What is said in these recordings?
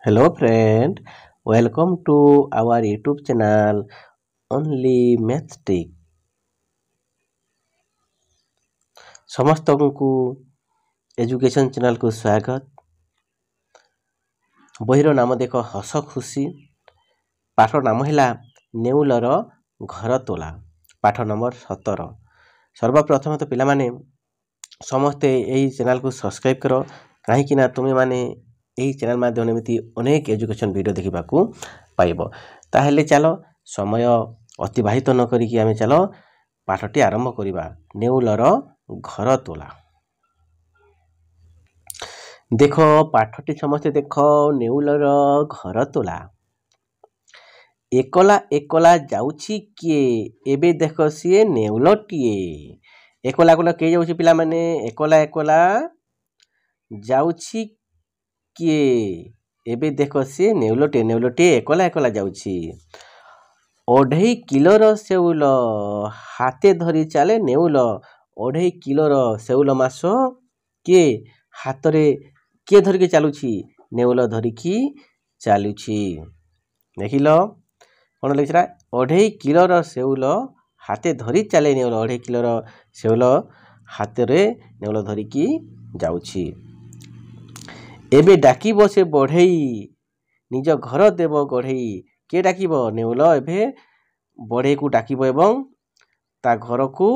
Hello friend, welcome to our YouTube channel Only Mathstick। ସମସ୍ତଙ୍କୁ education ଚ୍ୟାନେଲକୁ ସ୍ୱାଗତ। ବହିର ନାମ ଦେଖ ହସ ଖୁସି। ପାଠ ନାମ ହେଲା ନେଉଲର ଘର ତୋଲା। ପାଠ ନମ୍ବର 17। ସର୍ବପ୍ରଥମେ ତ ପିଲାମାନେ ସମସ୍ତେ ଏହି ଚ୍ୟାନେଲକୁ ସବସ୍କ୍ରାଇବ୍ କର, କାହିଁକି ନା ତୁମେମାନେ ଏହି ଚ୍ୟାନେଲ ମାଧ୍ୟମରେ ଏମିତି ଅନେକ ଏଜୁକେସନ୍ ଭିଡ଼ିଓ ଦେଖିବାକୁ ପାଇବ। ତାହେଲେ ଚାଲ ସମୟ ଅତିବାହିତ ନ କରିକି ଆମେ ଚାଲ ପାଠଟି ଆରମ୍ଭ କରିବା। ନେଉଲର ଘର ତୋଲା। ଦେଖ ପାଠଟି ସମସ୍ତେ ଦେଖ, ନେଉଲର ଘର ତୋଲା। ଏକଲା ଏକଲା ଯାଉଛି କିଏ, ଏବେ ଦେଖ ସିଏ ନେଉଲଟିଏ। ଏକଲା ଏକଲା କିଏ ଯାଉଛି ପିଲାମାନେ? ଏକଲା ଏକଲା ଯାଉଛି କିଏ, ଏବେ ଦେଖ ସିଏ ନେଉଲଟିଏ। ନେଉଲଟିଏ ଏକଲା ଏକଲା ଯାଉଛି। ଅଢ଼େଇ କିଲୋର ଶେଉଳ, ହାତେ ଧରି ଚାଲେ ନେଉଳ। ଅଢ଼େଇ କିଲୋର ଶେଉଳ ମାସ କିଏ ହାତରେ କିଏ ଧରିକି ଚାଲୁଛି? ନେଉଳ ଧରିକି ଚାଲୁଛି। ଦେଖିଲ କ'ଣ ଲେଖିଥିଲା? ଅଢ଼େଇ କିଲୋର ଶେଉଳ ହାତେ ଧରି ଚାଲେ ନେଉଳ। ଅଢ଼େଇ କିଲୋର ଶେଉଳ ହାତରେ ନେଉଳ ଧରିକି ଯାଉଛି। ଏବେ ଡାକିବ ସେ ବଢ଼େଇ, ନିଜ ଘର ଦେବ ଗଢ଼େଇ। କିଏ ଡାକିବ? ନେଉଳ ଏବେ ବଢ଼େଇକୁ ଡାକିବ ଏବଂ ତା ଘରକୁ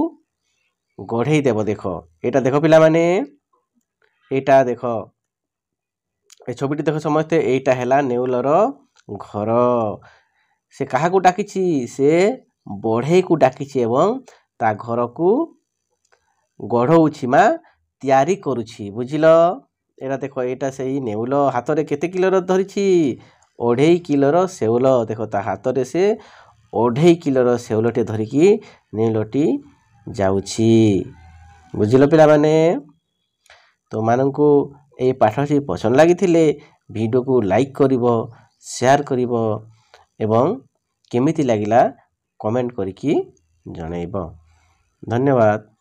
ଗଢ଼େଇ ଦେବ। ଦେଖ ଏଇଟା ଦେଖ ପିଲାମାନେ, ଏଇଟା ଦେଖ, ଏ ଛବିଟି ଦେଖ ସମସ୍ତେ। ଏଇଟା ହେଲା ନେଉଲର ଘର। ସେ କାହାକୁ ଡାକିଛି? ସେ ବଢ଼େଇକୁ ଡାକିଛି ଏବଂ ତା ଘରକୁ ଗଢ଼ଉଛି ବା ତିଆରି କରୁଛି। ବୁଝିଲ? ଏଇଟା ଦେଖ, ଏଇଟା ସେଇ ନେଉଳ ହାତରେ କେତେ କିଲୋର ଧରିଛି? ଅଢ଼େଇ କିଲୋର ଶେଉଳ। ଦେଖ ତା ହାତରେ ସେ ଅଢ଼େଇ କିଲୋର ଶେଉଳଟେ ଧରିକି ନେଉଳଟି ଯାଉଛି। ବୁଝିଲ ପିଲାମାନେ? ତୁମମାନଙ୍କୁ ଏହି ପାଠଟି ପସନ୍ଦ ଲାଗିଥିଲେ ଭିଡ଼ିଓକୁ ଲାଇକ୍ କରିବ, ସେୟାର କରିବ ଏବଂ କେମିତି ଲାଗିଲା କମେଣ୍ଟ କରିକି ଜଣାଇବ। ଧନ୍ୟବାଦ।